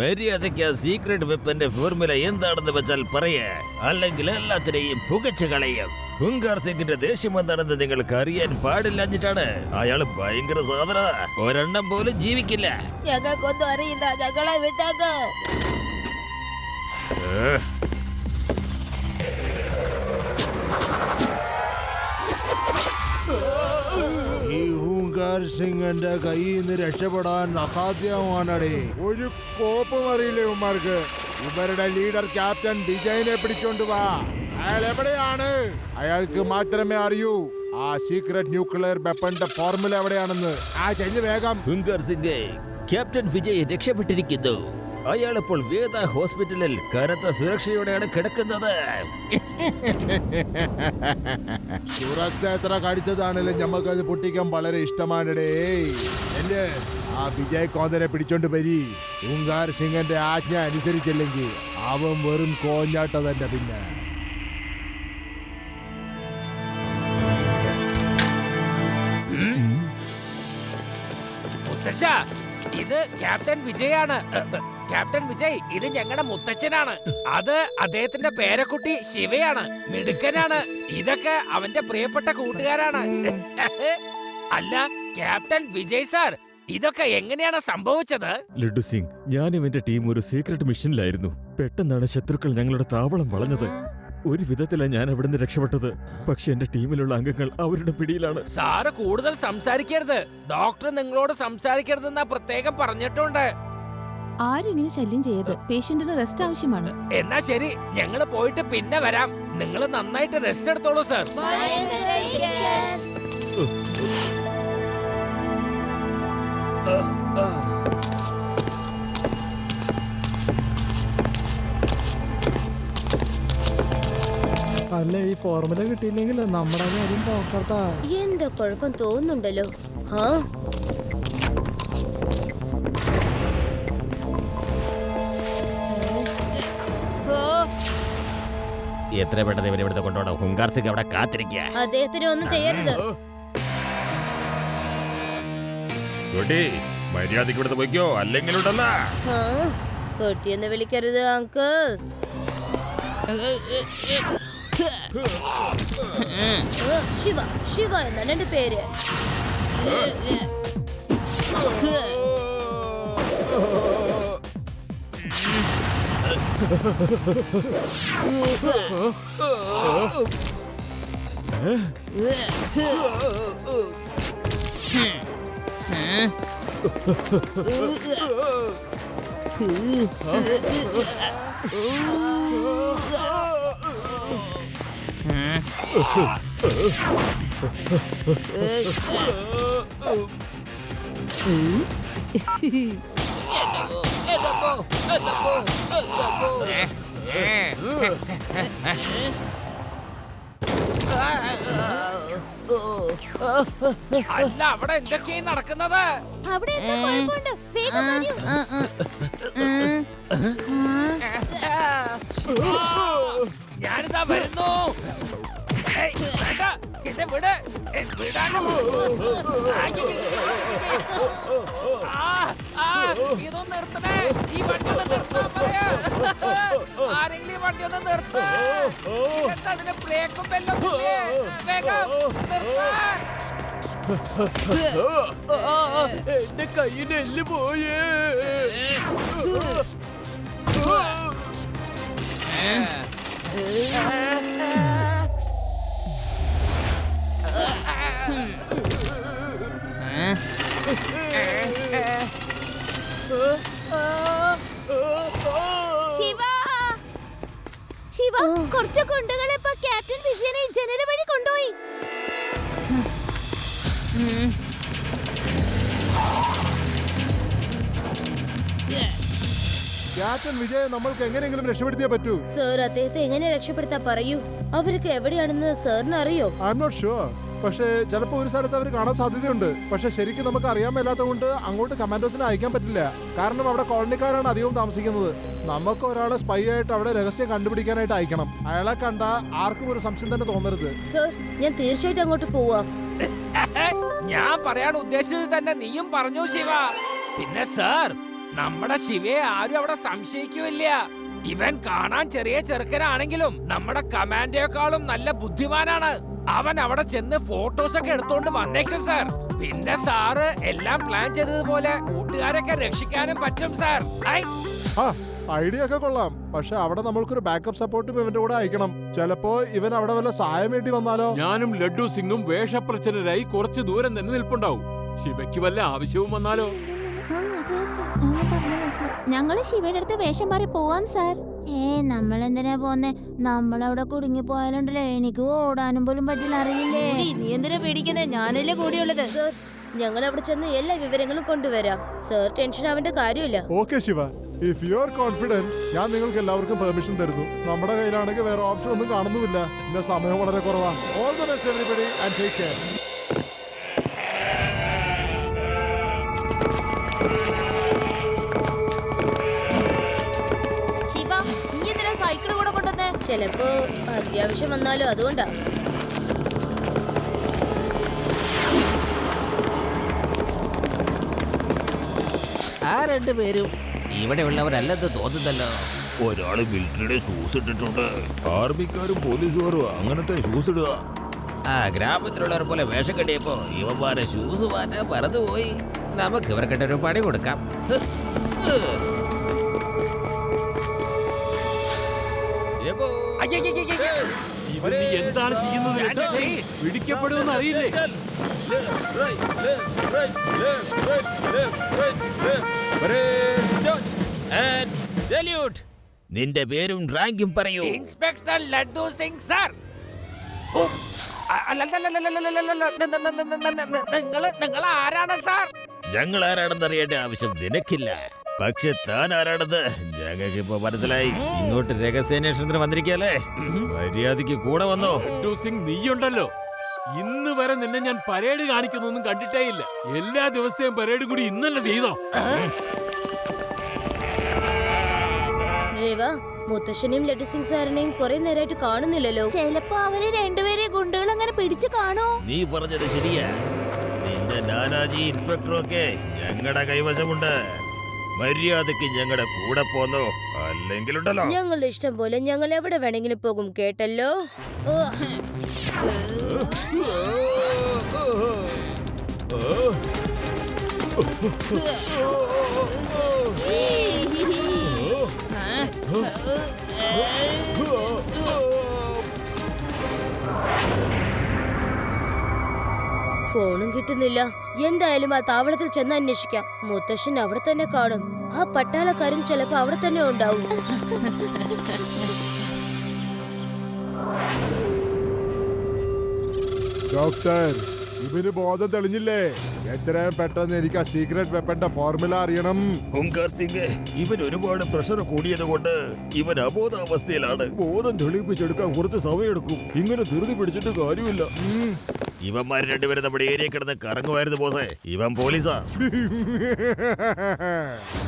മര്യാദയ്ക്ക് secret വെപ്പന്റെ formula എന്താണെന്ന് വെച്ചാൽ പറയേ, അല്ലെങ്കിൽ എല്ലാത്തിനെയും പുകച്ചു കളയും. ഹുങ്കാർ സിംഗിന്റെ ദേഷ്യം എന്താണെന്ന് നിങ്ങൾക്ക് അറിയാൻ പാടില്ലഞ്ഞിട്ടാണ്. അയാള് ഭയങ്കര സാധന, ഒരെണ്ണം പോലും ജീവിക്കില്ല. ഞങ്ങൾക്കൊന്നും അറിയില്ല, ഞങ്ങളെ വിട്ടാക്ക്. ഈ ഹുങ്കാർ സിംഗിന്റെ കയ്യിൽ നിന്ന് രക്ഷപ്പെടാൻ അസാധ്യമാണടേ. ഒരു കോപ്പും അറിയില്ല ഇവന്മാർക്ക്. ഇവരുടെ ലീഡർ ക്യാപ്റ്റൻ വിജയനെ പിടിച്ചോണ്ട് വാ. അയാൾ എവിടെയാണ്? അയാൾക്ക് മാത്രമേ അറിയൂ ആ സീക്രട്ട് ന്യൂക്ലിയർ വെപ്പന്റെ ഫോർമുല എവിടെയാണെന്ന്. ചെല്ല് വേഗം. ഹുങ്കാർ സിംഗ്, ക്യാപ്റ്റൻ വിജയ് രക്ഷപ്പെട്ടിരിക്കുന്നു. അയാൾ ഇപ്പോൾ വേദ ഹോസ്പിറ്റലിൽ കനത്ത സുരക്ഷയോടെയാണ് കിടക്കുന്നത്. സുരക്ഷ എത്ര കടിച്ചതാണെങ്കിലും ഞമ്മക്കത് പൊട്ടിക്കാൻ വളരെ ഇഷ്ടമാണടേ. എന്റെ ആ വിജയ് കോന്തനെ പിടിച്ചോണ്ട് വരി. ഹുങ്കാർ സിംഗിന്റെ ആജ്ഞ അനുസരിച്ചില്ലെങ്കിൽ അവൻ വെറും കോഞ്ഞാട്ട തന്നെ. പിന്നെ ഇത് ക്യാപ്റ്റൻ വിജയാണ്. ക്യാപ്റ്റൻ വിജയ്, ഇത് ഞങ്ങളുടെ മുത്തച്ഛനാണ്. അത് അദ്ദേഹത്തിന്റെ പേരക്കുട്ടി ശിവയാണ്. മിടുക്കനാണ്. ഇതൊക്കെ അവന്റെ പ്രിയപ്പെട്ട കൂട്ടുകാരാണ്. അല്ല ക്യാപ്റ്റൻ വിജയ് സാർ, ഇതൊക്കെ എങ്ങനെയാണ് സംഭവിച്ചത്? ലഡ്ഡു സിംഗ്, ഞാനും എന്റെ ടീം ഒരു സീക്രട്ട് മിഷനിലായിരുന്നു. പെട്ടെന്നാണ് ശത്രുക്കൾ ഞങ്ങളുടെ താവളം വളഞ്ഞത്. ഒരു വിധത്തിലാണ് ഞാൻ അവിടുന്ന് രക്ഷപ്പെട്ടത്. പക്ഷെ എന്റെ ടീമിലുള്ള അംഗങ്ങൾ അവരുടെ പിടിയിലാണ്. സാറ് കൂടുതൽ സംസാരിക്കരുത്. ഡോക്ടർ നിങ്ങളോട് സംസാരിക്കരുതെന്നാ പ്രത്യേകം പറഞ്ഞിട്ടുണ്ട്. ആരും ഇങ്ങനെ ശല്യം ചെയ്യരുത്. പേഷ്യന്റിന് റെസ്റ്റ് ആവശ്യമാണ്. എന്നാ ശരി, ഞങ്ങള് പോയിട്ട് പിന്നെ വരാം. നിങ്ങൾ നന്നായിട്ട് റെസ്റ്റ് എടുത്തോളൂ സാർ. അല്ല, ഈ ഫോർമുല കിട്ടിയില്ലെങ്കിൽ നമ്മുടെ കാര്യം പോക്കട്ടാ. എന്താ കുഴപ്പം തോന്നുന്നുണ്ടല്ലോ. എത്ര പെട്ടെന്ന് ഇവരെ ഇവിടുത്തെ കൊണ്ടുപോകണം. ഹുങ്കാർ സിംഗ് അവിടെ കാത്തിരിക്കുക. അദ്ദേഹത്തിന് ഒന്നും ചെയ്യരുത്. മര്യാദക്ക് ഇവിടുത്തെ പോയിക്കോ, അല്ലെങ്കിൽ കുട്ടിയെന്ന് വിളിക്കരുത് അങ്കിൾ. ശിവ, ശിവ എന്നാണ് എന്റെ പേര്. അല്ല, അവിടെ എന്തൊക്കെയാണ് നടക്കുന്നത്? അവിടെ എന്താ കുഴപ്പമുണ്ട്? വേഗം വരൂ. ഞാനിതാ വരുന്നു. എന്നെ വിട്. ഇതൊന്ന് നിർത്തണേ. ഈ വണ്ടി ഒന്ന് നിർത്താൻ പറയാ. ആരെങ്കിലും ഈ വണ്ടി ഒന്ന് നിർത്ത. അതിന് ബ്രേക്കും ബെല്ലും വേഗം നിർത്താൻ. എന്റെ കയ്യിന് എല്ല് പോയേ. ശിവ, കുറച്ച് കുണ്ടുകളെ ഇപ്പൊ ക്യാപ്റ്റൻ വിജയനെ ജനല വഴി കൊണ്ടുപോയി. ക്യാപ്റ്റൻ വിജയ് നമ്മൾക്ക് എങ്ങനെയെങ്കിലും രക്ഷപ്പെടുത്തിയേ പറ്റൂ. സർ, അദ്ദേഹത്തെ എങ്ങനെ രക്ഷപ്പെടുത്താ പറയൂ. അവർക്ക് എവിടെയാണെന്ന് സാറിന് അറിയോ? I'm not sure. പക്ഷേ ചിലപ്പോൾ ഒരു സ്ഥലത്ത് അവർ കാണാൻ സാധ്യതയുണ്ട്. പക്ഷെ ശരിക്കും നമുക്ക് അറിയാൻ മേലാത്തത് കൊണ്ട് അങ്ങോട്ട് കമാൻഡോസിനെ അയക്കാൻ പറ്റില്ല. കാരണം അവിടെ കോളനിക്കാരാണ് അധികവും താമസിക്കുന്നത്. നമുക്ക് ഒരാളെ സ്പൈ ആയിട്ട് അവിടെ രഹസ്യം കണ്ടുപിടിക്കാനായിട്ട് അയക്കണം. അയാളെ കണ്ട ആർക്കും ഒരു സംശയം തന്നെ തോന്നരുത്. സർ, ഞാൻ തീർച്ചയായിട്ടും അങ്ങോട്ട് പോവാം. ഞാൻ പറയാൻ ഉദ്ദേശിച്ചത് തന്നെ നീയും പറഞ്ഞു ശിവ. പിന്നെ സാർ, നമ്മുടെ ശിവയെ ആരും അവിടെ സംശയിക്കുമില്ല. ഇവൻ കാണാൻ ചെറിയ ചെറുക്കനാണെങ്കിലും നമ്മുടെ കമാൻഡോയെക്കാളും നല്ല ബുദ്ധിമാനാണ്. അവൻ അവിടെ ചെന്ന് ഫോട്ടോസ് ഒക്കെ എടുത്തോണ്ട് വന്നേക്കും സാർ. പിന്നെ സാറ് എല്ലാം പ്ലാൻ ചെയ്തതുപോലെ കൂട്ടുകാരൊക്കെ രക്ഷിക്കാനും പറ്റും സാർ. ഐഡിയ ഒക്കെ കൊള്ളാം, പക്ഷെ അവിടെ നമ്മൾക്കൊരു ബാക്കപ്പ് സപ്പോർട്ടും ഇവന്റെ കൂടെ അയക്കണം. ചിലപ്പോ ഇവൻ അവിടെ വല്ല സഹായം വേണ്ടി വന്നാലോ? ഞാനും ലഡ്ഡു സിംഗും വേഷപ്രച്ഛന്നരായി കുറച്ചു ദൂരം തന്നെ നിൽപ്പുണ്ടാവും. ശിവയ്ക്ക് വല്ല ആവശ്യവും വന്നാലോ? ഞങ്ങള് ശിവയുടെ അടുത്ത് വേഷം മാറി പോവാൻ സാർ. നമ്മൾ എന്തിനാ പോന്നെ? നമ്മളവിടെ കുടുങ്ങി പോയാലുണ്ടല്ലോ, എനിക്ക് ഓടാനും പോലും പറ്റില്ല, അറിയില്ലേ? നീ എന്തിനാ പേടിക്കുന്നേ? ഞാനല്ലേ കൂടിയുള്ളത്. സർ, ഞങ്ങൾ അവിടെ ചെന്ന് എല്ലാ വിവരങ്ങളും കൊണ്ടുവരാം. സർ ടെൻഷൻ ആവേണ്ട കാര്യമില്ല. Okay Shiva, if you are confident, ഞാൻ നിങ്ങൾക്ക് എല്ലാവർക്കും പെർമിഷൻ തരുന്നു. നമ്മുടെ കയ്യിലാണെങ്കിൽ വേറെ ഓപ്ഷൻ ഒന്നും കാണുന്നുമില്ല. പിന്നെ സമയം വളരെ കുറവാണ്. All the best everybody and take care. Shiva, നീ എന്തിനാ സൈക്കിൾ കൂടെ കൊണ്ടുവന്നേ? ചിലപ്പോ അത്യാവശ്യം വന്നാലോ, അതുകൊണ്ടാ. ആ രണ്ടുപേരും ഇവിടെ ഉള്ളവരല്ലെന്ന് തോന്നുന്നല്ലോ. ഒരാള് മിലിറ്ററിയുടെ ഷൂസ് ഇട്ടിട്ടുണ്ട്. ആർമിക്കാരും പോലീസുകാരും അങ്ങനത്തെ ഷൂസ് ഇടുക. ആ ഗ്രാമത്തിലുള്ളവർ പോലെ വേഷം കെട്ടിയപ്പോ ഇവന്മാരെ ഷൂസ് മാറ്റാൻ പറന്നുപോയി. നമുക്ക് ഇവർക്കിട്ടൊരു പണി കൊടുക്കാം. എബോ. ഇവൻ നീ എന്താണ് ചെയ്യുന്നത് ലഡ്ഡു സിംഗ്? പിടിക്കപ്പെടുമെന്ന് അറിയില്ലേ? നിന്റെ പേരും റാങ്കും പറയൂ. Inspector laddu Singh sir. നിങ്ങൾ ആരാണ് സാർ? ഞങ്ങൾ ആരാണെന്ന് അറിയേണ്ട ആവശ്യം നിനക്കില്ല. പക്ഷെ താൻ ആരാണെന്ന് ഞങ്ങൾക്ക് ഇപ്പൊ മനസ്സിലായി. ഇങ്ങോട്ട് രഹസ്യാന്വേഷണത്തിന് വന്നിരിക്കല്ലേ? മര്യാദക്ക് കൂടെ വന്നോ? ലഡ്ഡു സിംഗ് നീയുണ്ടല്ലോ, ഇന്ന് വരെ നിന്നെ ഞാൻ പരേഡ് കാണിക്കുന്നൊന്നും കണ്ടിട്ടേ ഇല്ല. എല്ലാ ദിവസവും പരേഡ് കൂടി ഇന്നല്ലേ ചെയ്തോ? രേവ, മുത്തശ്ശനെയും ലഡ്ഡു സിംഗ് സാറിനെയും കുറെ നേരമായിട്ട് കാണുന്നില്ലല്ലോ. ചിലപ്പോ അവര് രണ്ടുപേരെ ഗുണ്ടകൾ അങ്ങനെ പിടിച്ചു കാണോ? നീ പറഞ്ഞത് ശരിയാ. നിന്റെ നാനാജി ഇൻസ്പെക്ടറും ഒക്കെ ഞങ്ങളുടെ കൈവശമുണ്ട്. മര്യാദക്ക് ഞങ്ങളുടെ കൂടെ പോന്നോ, അല്ലെങ്കിലുണ്ടല്ലോ. ഞങ്ങളുടെ ഇഷ്ടം പോലെ ഞങ്ങൾ എവിടെ വേണമെങ്കിലും പോകും, കേട്ടല്ലോ. ഫോണും കിട്ടുന്നില്ല. എന്തായാലും ആ താവളത്തിൽ ചെന്ന് അന്വേഷിക്കാം. മുത്തശ്ശൻ അവിടെ തന്നെ കാണും. ആ പട്ടാളക്കാരും ചിലപ്പോ അവിടെ തന്നെ ഉണ്ടാവും. ഡോക്ടർ, ഇവന് ബോധം തെളിഞ്ഞില്ലേ? എത്രയും പെട്ടെന്ന് എനിക്ക് ആ സീക്രട്ട് വെപ്പന്റെ ഫോർമുല അറിയണം. ഹുങ്കാർ സിംഗ്, ഇവൻ ഒരുപാട് പ്രഷർ കൂടിയത് കൊണ്ട് ഇവൻ അബോധാവസ്ഥയിലാണ്. ബോധം തെളിയിപ്പിച്ചെടുക്കാൻ കുറച്ച് സമയമെടുക്കും. ഇങ്ങനെ ധൃതി പിടിച്ചിട്ട് കാര്യമില്ല. ഇവന്മാർ രണ്ടുപേരും നമ്മുടെ ഏരിയ കിടന്ന് കറങ്ങുമായിരുന്നു ബോസേ. ഇവൻ പോലീസാ.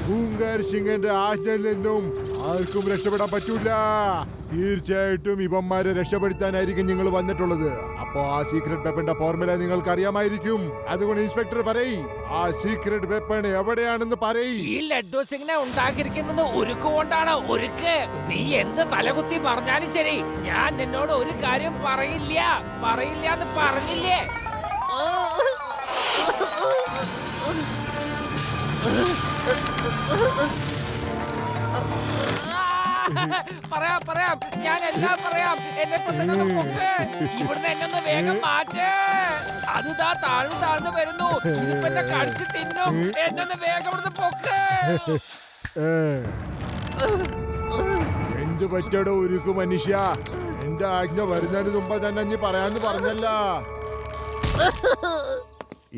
ഹുങ്കാർ സിംഗിന്റെ ആജ്ഞയിൽ നിന്നും ആർക്കും രക്ഷപ്പെടാൻ പറ്റൂല. തീർച്ചയായിട്ടും ഇവന്മാരെ രക്ഷപ്പെടുത്താനായിരിക്കും നിങ്ങൾ വന്നിട്ടുള്ളത്. അപ്പോ ആ സീക്രട്ട് വെപ്പന്റെ ഫോർമുല നിങ്ങൾക്ക് അറിയാമായിരിക്കും. അതുകൊണ്ട് ഇൻസ്പെക്ടർ പറയ്, ആ സീക്രട്ട് വെപ്പൺ എവിടെയാണെന്ന് പറയ്. ഈ ലഡ്ഡു സിംഗിനെ ഉണ്ടാക്കിയിരിക്കുന്നത് ഉരുക്ക് കൊണ്ടാണ്. ഉരുക്ക്. നീ എന്ത് തലകുത്തി പറഞ്ഞാലും ശരി, ഞാൻ നിന്നോട് ഒരു കാര്യം പറയില്ല എന്ന് പറഞ്ഞില്ലേ? പറയാം, ഞാൻ എല്ലാം പറയാം. എന്നെ ഇവിടുന്ന് എന്നെ ഒന്ന് വേഗം മാറ്റേ. അത് താഴ്ന്നു വരുന്നു. എന്നെ കടിച്ച് തിന്നും. എന്നൊന്ന് വേഗം ഇവിടുന്ന് പൊക്ക്. എന്ത് പറ്റടോ ഉരുക്കു മനുഷ്യ? എന്റെ ആജ്ഞ വരുന്നതിന് മുമ്പ് തന്നെ നീ പറയാന്ന് പറഞ്ഞല്ല.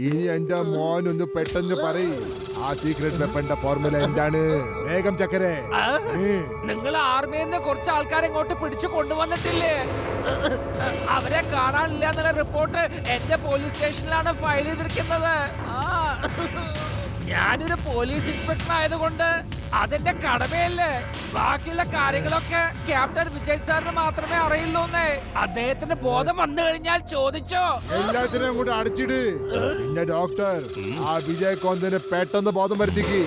ഇനി എന്റെ മോനൊന്ന് പെട്ടെന്ന് പറയ്, ആ സീക്രട്ട് വെപ്പന്റെ ഫോർമുല എന്താണ്? വേഗം ചക്കരെ. നിങ്ങൾ ആർമിയിൽ നിന്ന് കുറച്ച് ആൾക്കാരെ ഇങ്ങോട്ട് പിടിച്ചു കൊണ്ടുവന്നിട്ടില്ലേ? അവരെ കാണാനില്ല എന്നുള്ള റിപ്പോർട്ട് എന്റെ പോലീസ് സ്റ്റേഷനിലാണ് ഫയൽ ചെയ്തിരിക്കുന്നത്. ഞാനൊരു പോലീസ് ഇൻസ്പെക്ടർ ആയതുകൊണ്ട് അതെന്റെ കടമയല്ലേ. ബാക്കിയുള്ള കാര്യങ്ങളൊക്കെ ക്യാപ്റ്റൻ വിജയ് സാറിന് മാത്രമേ അറിയുള്ളൂന്നേ. അദ്ദേഹത്തിന് ബോധം വന്നു കഴിഞ്ഞാൽ ചോദിച്ചോ. എല്ലാത്തിനും അങ്ങോട്ട് അടച്ചിട്. പിന്നെ ഡോക്ടർ, ആ വിജയ് കോന്തിന് പെട്ടെന്ന് ബോധം വരുത്തിക്ക്.